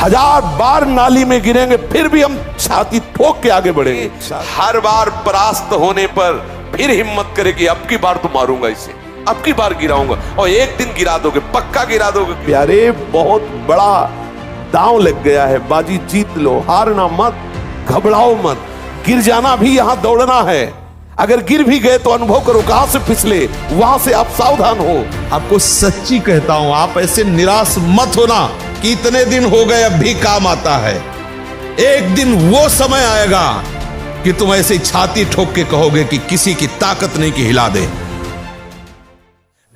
1000 बार नाली में गिरेंगे फिर भी हम छाती ठोक के आगे बढ़ेंगे। हर बार परास्त होने पर फिर हिम्मत करेगी, अब की बार तो मारूंगा इसे, अब की बार गिराऊंगा, और एक दिन गिरा दोगे, पक्का गिरा दोगे। प्यारे, बहुत बड़ा दांव लग गया है, बाजी जीत लो, हारना मत, घबराओ मत। गिर जाना भी यहां दौड़ना है, अगर गिर भी गए तो अनुभव करो कहां से फिसले, वहां से आप सावधान हो। आपको सच्ची कहता हूं, आप ऐसे निराश मत होना कि इतने दिन हो गए अब भी काम आता है। एक दिन वो समय आएगा कि तुम ऐसे छाती ठोक के कहोगे कि किसी की ताकत नहीं कि हिला दे।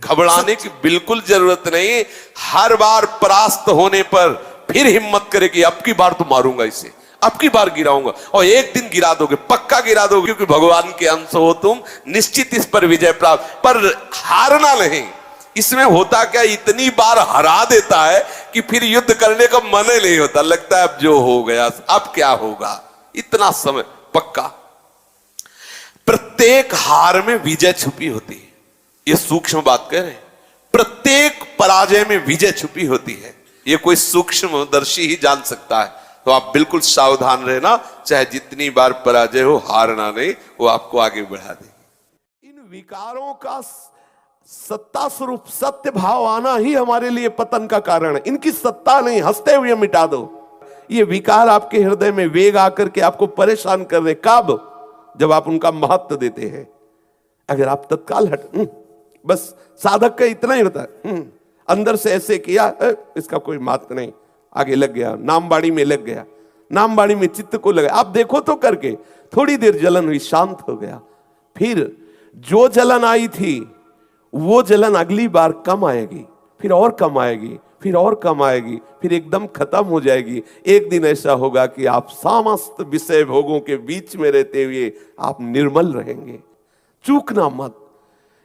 घबराने की बिल्कुल जरूरत नहीं। हर बार परास्त होने पर फिर हिम्मत करेगी, अब की बार तो मारूंगा इसे, अब की बार गिराऊंगा, और एक दिन गिरा दोगे, पक्का गिरा दोगे, क्योंकि भगवान के अंश हो तुम, निश्चित इस पर विजय प्राप्त। पर हारना नहीं। इसमें होता क्या, इतनी बार हरा देता है कि फिर युद्ध करने का मन ही नहीं होता, लगता है अब जो हो गया, अब क्या होगा, इतना समय पक्का। प्रत्येक हार में विजय छुपी होती है, ये सूक्ष्म बात कह रहे हैं। प्रत्येक पराजय में विजय छुपी होती है, ये कोई सूक्ष्मदर्शी ही जान सकता है। तो आप बिल्कुल सावधान रहना, चाहे जितनी बार पराजय हो, हारना नहीं, वो आपको आगे बढ़ा देगी। इन विकारों का सत्ता स्वरूप सत्य भाव आना ही हमारे लिए पतन का कारण है। इनकी सत्ता नहीं, हंसते हुए मिटा दो। ये विकार आपके हृदय में वेग आकर के आपको परेशान कर रहे, कब? जब आप उनका महत्व देते हैं। अगर आप तत्काल हट, बस साधक का इतना ही होता है, अंदर से ऐसे किया, इसका कोई महत्व नहीं, आगे लग गया, नामबाड़ी में लग गया, नामबाड़ी में चित्त को लगा। आप देखो तो करके, थोड़ी देर जलन हुई, शांत हो गया, फिर जो जलन आई थी वो जलन अगली बार कम आएगी, फिर और कम आएगी, फिर और कम आएगी, फिर एकदम खत्म हो जाएगी। एक दिन ऐसा होगा कि आप समस्त विषय भोगों के बीच में रहते हुए आप निर्मल रहेंगे। चूकना मत,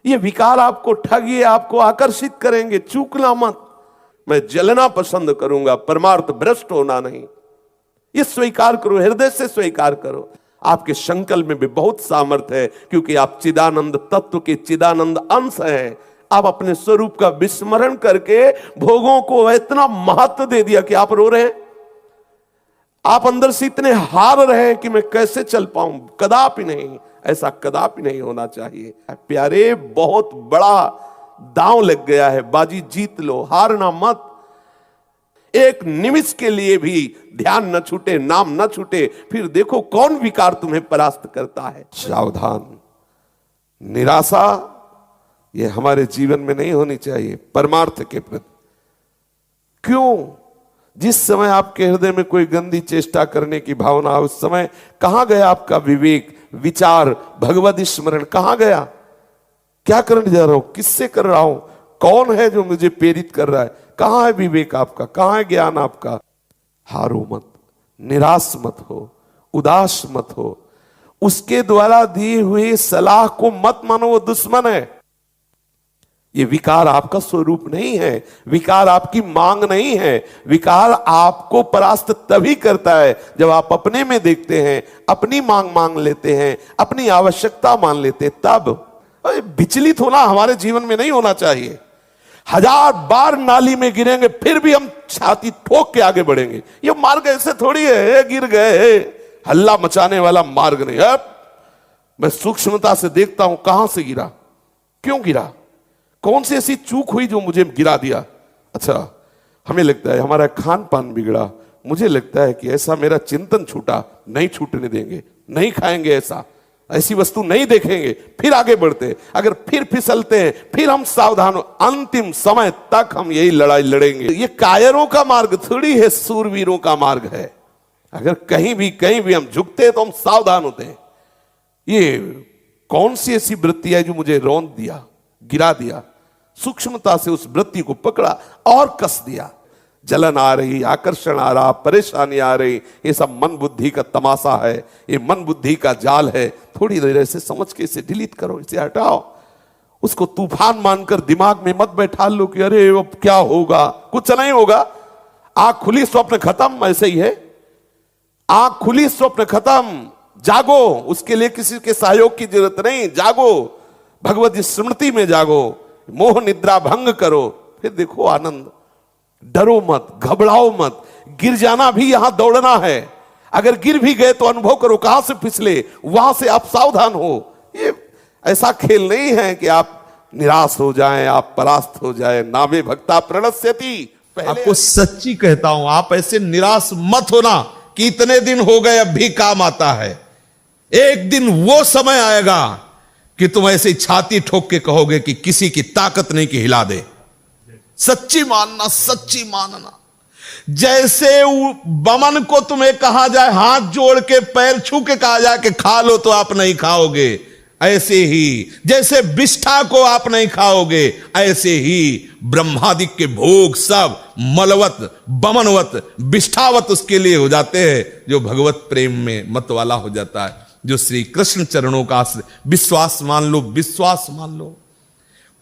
ये विकार आपको ठगिए, आपको आकर्षित करेंगे, चूकना मत। मैं जलना पसंद करूंगा, परमार्थ भ्रष्ट होना नहीं। ये स्वीकार करो, हृदय से स्वीकार करो। आपके संकल्प में भी बहुत सामर्थ्य है, क्योंकि आप चिदानंद तत्व के चिदानंद अंश हैं। आप अपने स्वरूप का विस्मरण करके भोगों को इतना महत्व दे दिया कि आप रो रहे हैं। आप अंदर से इतने हार रहे हैं कि मैं कैसे चल पाऊं। कदापि नहीं, ऐसा कदापि नहीं होना चाहिए। प्यारे, बहुत बड़ा दांव लग गया है, बाजी जीत लो, हारना मत। एक निमिष के लिए भी ध्यान न छूटे, नाम न छूटे, फिर देखो कौन विकार तुम्हें परास्त करता है। सावधान। निराशा ये हमारे जीवन में नहीं होनी चाहिए परमार्थ के प्रति। क्यों? जिस समय आपके हृदय में कोई गंदी चेष्टा करने की भावना, उस समय कहां गया आपका विवेक, विचार, भगवत स्मरण कहां गया? क्या करने जा रहा हूं, किससे कर रहा हूं, कौन है जो मुझे प्रेरित कर रहा है? कहां है विवेक आपका, कहां है ज्ञान आपका? हारो मत, निराश मत हो, उदास मत हो। उसके द्वारा दी हुई सलाह को मत मानो, वो दुश्मन है। ये विकार आपका स्वरूप नहीं है, विकार आपकी मांग नहीं है। विकार आपको परास्त तभी करता है जब आप अपने में देखते हैं, अपनी मांग मांग लेते हैं, अपनी आवश्यकता मान लेते हैं, तब। विचलित होना हमारे जीवन में नहीं होना चाहिए। 1000 बार नाली में गिरेंगे फिर भी हम छाती ठोक के आगे बढ़ेंगे। ये मार्ग ऐसे थोड़ी है, गिर गए, हल्ला मचाने वाला मार्ग नहीं है। मैं सूक्ष्मता से देखता हूं कहां से गिरा, क्यों गिरा, कौन सी ऐसी चूक हुई जो मुझे गिरा दिया। अच्छा, हमें लगता है हमारा खान पान बिगड़ा, मुझे लगता है कि ऐसा मेरा चिंतन छूटा, नहीं छूटने देंगे, नहीं खाएंगे, ऐसी वस्तु नहीं देखेंगे, फिर आगे बढ़ते। अगर फिर फिसलते हैं, फिर हम सावधान हो, अंतिम समय तक हम यही लड़ाई लड़ेंगे। ये कायरों का मार्ग थोड़ी है, सूरवीरों का मार्ग है। अगर कहीं भी हम झुकते हैं तो हम सावधान होते हैं। ये कौन सी ऐसी वृत्ति है जो मुझे रौंद दिया, गिरा दिया? सूक्ष्मता से उस वृत्ति को पकड़ा और कस दिया। जलन आ रही, आकर्षण आ रहा, परेशानी आ रही, ये सब मन बुद्धि का तमाशा है, ये मन बुद्धि का जाल है। थोड़ी देर ऐसे समझ के इसे डिलीट करो, इसे हटाओ। उसको तूफान मानकर दिमाग में मत बैठा लो कि अरे अब क्या होगा, कुछ नहीं होगा। आंख खुली, स्वप्न खत्म, ऐसे ही है। आंख खुली, स्वप्न खत्म, जागो। उसके लिए किसी के सहयोग की जरूरत नहीं, जागो, भगवत स्मृति में जागो, मोह निद्रा भंग करो, फिर देखो आनंद। डरो मत, घबराओ मत, गिर जाना भी यहां दौड़ना है। अगर गिर भी गए तो अनुभव करो कहां से फिसले, वहां से आप सावधान हो। ये ऐसा खेल नहीं है कि आप निराश हो जाएं, आप परास्त हो जाएं। नामे भक्ता प्रणश्यति। आपको सच्ची कहता हूं, आप ऐसे निराश मत होना कि इतने दिन हो गए अब भी काम आता है। एक दिन वो समय आएगा कि तुम ऐसे छाती ठोक के कहोगे कि किसी की ताकत नहीं कि हिला दे। सच्ची मानना, सच्ची मानना। जैसे बमन को तुम्हें कहा जाए, हाथ जोड़ के पैर छू के कहा जाए कि खा लो, तो आप नहीं खाओगे। ऐसे ही जैसे विष्ठा को आप नहीं खाओगे, ऐसे ही ब्रह्मादिक के भोग सब मलवत, बमनवत, विष्ठावत उसके लिए हो जाते हैं जो भगवत प्रेम में मत वाला हो जाता है, जो श्री कृष्ण चरणों का विश्वास मान लो, विश्वास मान लो।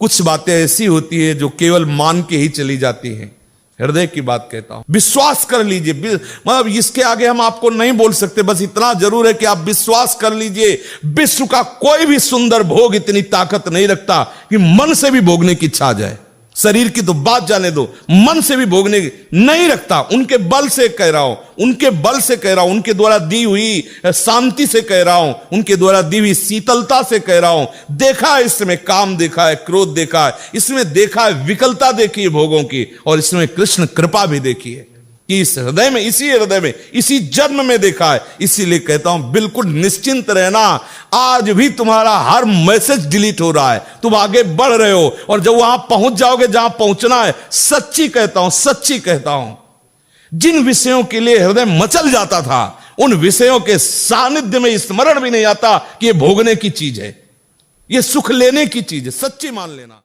कुछ बातें ऐसी होती है जो केवल मान के ही चली जाती हैं। हृदय की बात कहता हूं, विश्वास कर लीजिए। मतलब इसके आगे हम आपको नहीं बोल सकते, बस इतना जरूर है कि आप विश्वास कर लीजिए। विश्व का कोई भी सुंदर भोग इतनी ताकत नहीं रखता कि मन से भी भोगने की इच्छा आ जाए। शरीर की तो बात जाने दो, मन से भी भोगने की नहीं रखता। उनके बल से कह रहा हूं, उनके बल से कह रहा हूं, उनके द्वारा दी हुई शांति से कह रहा हूं, उनके द्वारा दी हुई शीतलता से कह रहा हूं। देखा है इसमें काम, देखा है क्रोध, देखा है इसमें, देखा है विकलता देखी है भोगों की, और इसमें कृष्ण कृपा भी देखी है कि इस हृदय में, इसी हृदय में, इसी जन्म में देखा है। इसीलिए कहता हूं बिल्कुल निश्चिंत रहना। आज भी तुम्हारा हर मैसेज डिलीट हो रहा है, तुम आगे बढ़ रहे हो, और जब वहां पहुंच जाओगे जहां पहुंचना है, सच्ची कहता हूं, सच्ची कहता हूं, जिन विषयों के लिए हृदय मचल जाता था, उन विषयों के सानिध्य में स्मरण भी नहीं आता कि ये भोगने की चीज है, ये सुख लेने की चीज है। सच्ची मान लेना।